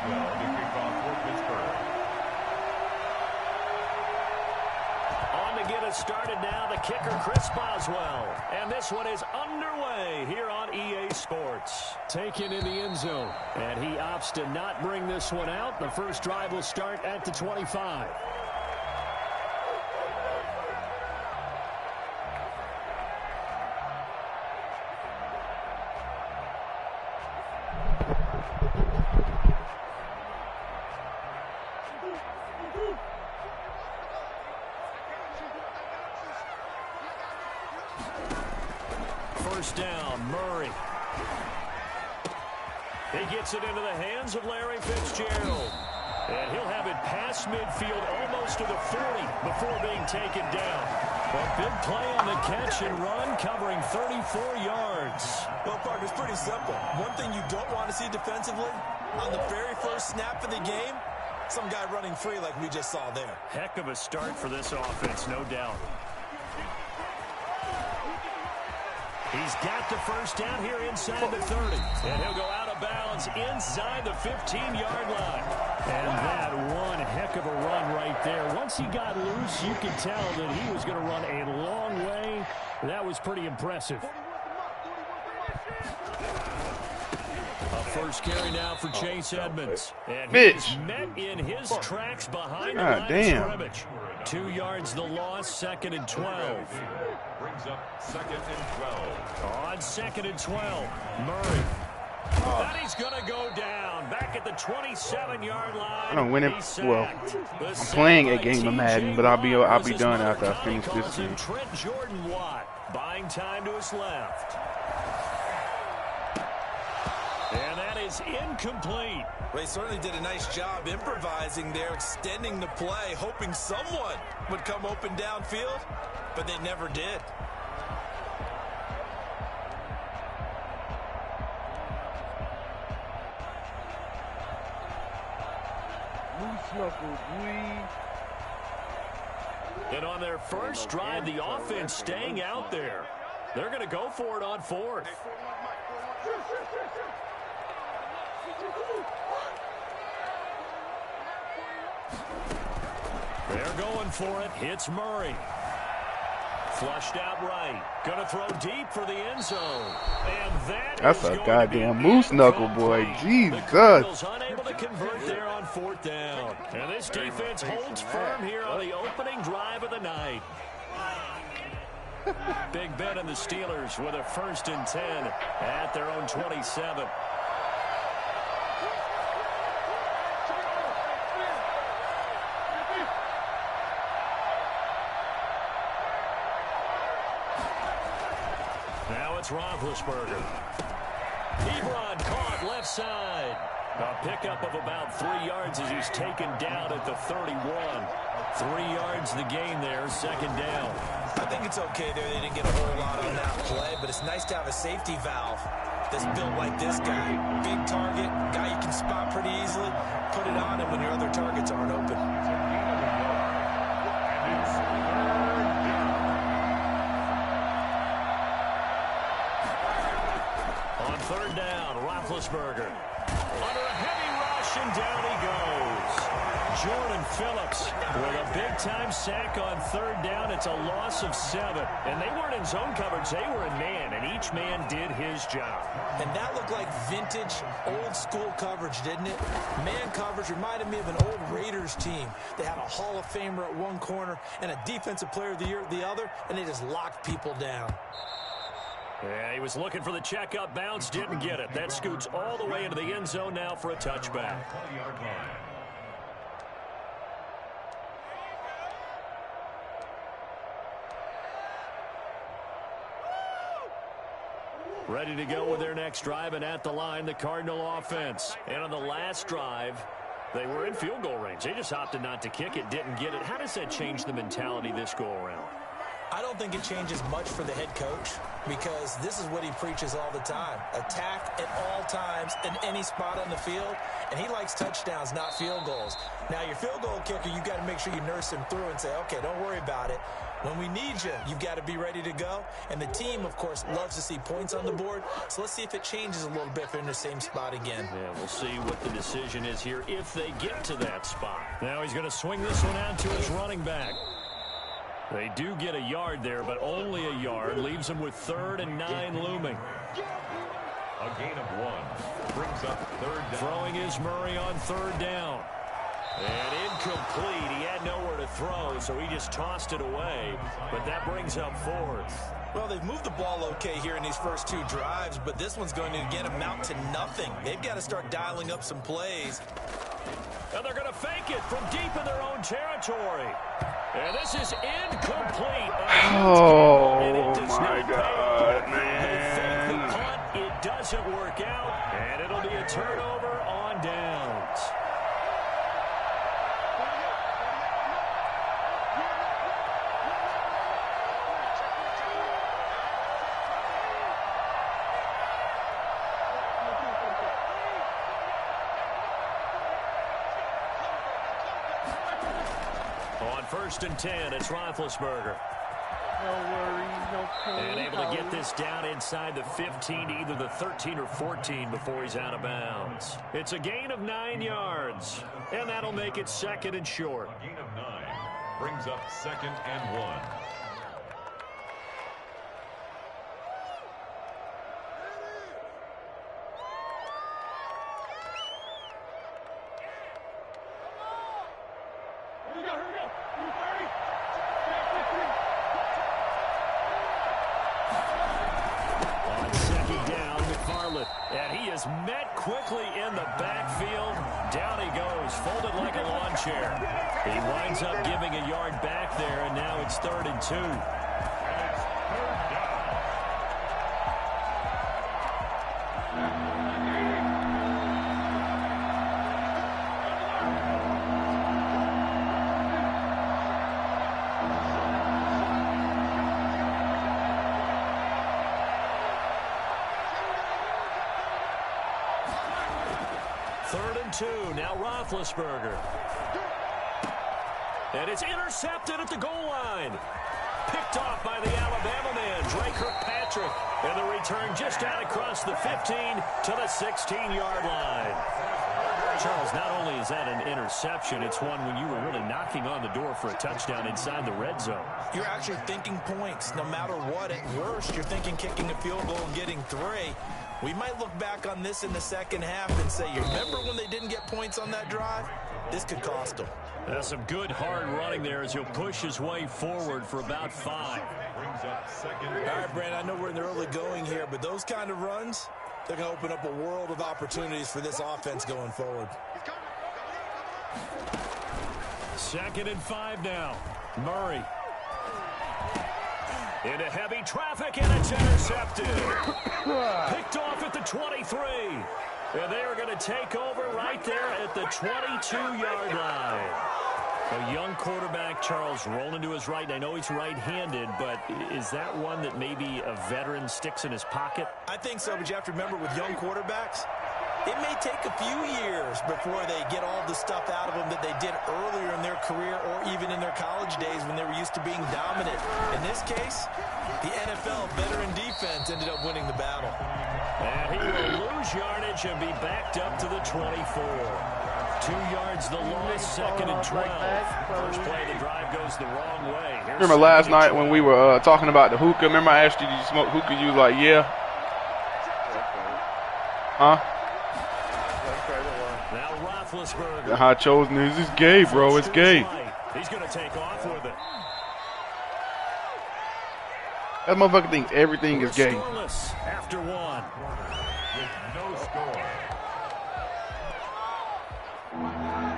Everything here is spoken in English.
Boswell to kick off for Pittsburgh. On to get us started now, the kicker, Chris Boswell. And this one is underway here on EA Sports. Taken in the end zone. And he opts to not bring this one out. The first drive will start at the 25. First down, Murray. He gets it into the hands of Larry Fitzgerald. And he'll have it past midfield almost to the 40 before being taken down. A big play on the catch and run, covering 34 yards. Well, Park, it's pretty simple. One thing you don't want to see defensively, on the very first snap of the game, some guy running free like we just saw there. Heck of a start for this offense, no doubt. He's got the first down here inside the 30. And he'll go out of bounds inside the 15-yard line. And that one heck of a run right there. Once he got loose, you could tell that he was going to run a long way. That was pretty impressive. A first carry now for Chase Edmonds. And he's met in his tracks behind the line of scrimmage. 2 yards the loss, 2nd and 12. Brings up 2nd and 12. On 2nd and 12, Murray. And he's going to go down. Back at the 27-yard line. I don't win it. Well, I'm playing a game of Madden, but I'll be done after I finish this game. Trent Jordan Watt buying time to his left. And that is incomplete. Well, he certainly did a nice job improvising there, extending the play, hoping someone would come open downfield, but they never did. And on their first drive, the offense staying out there. They're going to go for it on 4th. They're going for it. Hits Murray. Flushed out right. Going to throw deep for the end zone. And that's a goddamn moose knuckle, boy. Jesus. The Cardinals unable to convert there on 4th down. And this defense holds firm here on the opening drive of the night. Big Ben and the Steelers with a 1st and 10 at their own 27. Now it's Roethlisberger. Ebron caught left side. A pickup of about 3 yards as he's taken down at the 31. 3 yards the gain there, 2nd down. I think it's okay there. They didn't get a whole lot on that play, but it's nice to have a safety valve that's built like this guy. Big target, guy you can spot pretty easily. Put it on him when your other targets aren't open. On 3rd down, Roethlisberger. Under a heavy rush, and down he goes. Jordan Phillips with a big-time sack on 3rd down. It's a loss of 7. And they weren't in zone coverage. They were in man, and each man did his job. And that looked like vintage, old-school coverage, didn't it? Man coverage reminded me of an old Raiders team. They had a Hall of Famer at one corner and a Defensive Player of the Year at the other, and they just locked people down. Yeah, he was looking for the checkup bounce, didn't get it. That scoots all the way into the end zone now for a touchback. Ready to go with their next drive, and at the line, the Cardinal offense. And on the last drive, they were in field goal range. They just opted not to kick it, didn't get it. How does that change the mentality this go-around? I don't think it changes much for the head coach because this is what he preaches all the time. Attack at all times in any spot on the field, and he likes touchdowns, not field goals. Now, your field goal kicker, you've got to make sure you nurse him through and say, okay, don't worry about it. When we need you, you've got to be ready to go. And the team, of course, loves to see points on the board. So let's see if it changes a little bit if they're in the same spot again. Yeah, we'll see what the decision is here if they get to that spot. Now he's going to swing this one out to his running back. They do get a yard there, but only a yard. Leaves them with 3rd and 9 looming. A gain of 1. Brings up 3rd down. Throwing is Murray on 3rd down. And incomplete. He had nowhere to throw, so he just tossed it away. But that brings up 4th. Well, they've moved the ball okay here in these first 2 drives, but this one's going to, again, amount to nothing. They've got to start dialing up some plays. And they're going to fake it from deep in their own territory. And this is incomplete. Oh, my God, man. They fake the punt. It doesn't work out, and it'll be a turnover on downs. On 1st and 10, it's Roethlisberger. No worries, no pain. And able to get this down inside the 15 to either the 13 or 14 before he's out of bounds. It's a gain of 9 yards, and that'll make it 2nd and short. A gain of 9. Brings up 2nd and 1. And he is met quickly in the backfield. Down he goes, folded like a lawn chair. He winds up giving a yard back there, and now it's 3rd and 2. Now Roethlisberger. And it's intercepted at the goal line. Picked off by the Alabama man, Dre Kirkpatrick. And the return just out across the 15 to the 16-yard line. Charles, not only is that an interception, it's one when you were really knocking on the door for a touchdown inside the red zone. You're actually thinking points. No matter what, at worst, you're thinking kicking a field goal and getting 3. We might look back on this in the second half and say, you remember when they didn't get points on that drive? This could cost them. That's some good hard running there as he'll push his way forward for about 5. Brings up 2nd. All right, Brandon, I know we're in the early going here, but those kind of runs, they're going to open up a world of opportunities for this offense going forward. 2nd and 5 now. Murray. Into heavy traffic, and it's intercepted. Picked off at the 23. And they are going to take over right there at the 22-yard line. A young quarterback, Charles, rolling to his right. I know he's right-handed, but is that one that maybe a veteran sticks in his pocket? I think so, but you have to remember with young quarterbacks, it may take a few years before they get all the stuff out of them that they did earlier in their career or even in their college days when they were used to being dominant. In this case, the NFL veteran defense ended up winning the battle. And he will lose yardage and be backed up to the 24. 2 yards the loss, 2nd and 12. First play of the drive goes the wrong way. Remember last night when we were talking about the hookah? Remember I asked you, did you smoke hookah? You was like, yeah. Huh? Now Roethlisberger. The hot chosen is this gay, bro. It's gay. He's going to take off with it. That motherfucker thinks everything is gay. Scoreless after 1. With no score.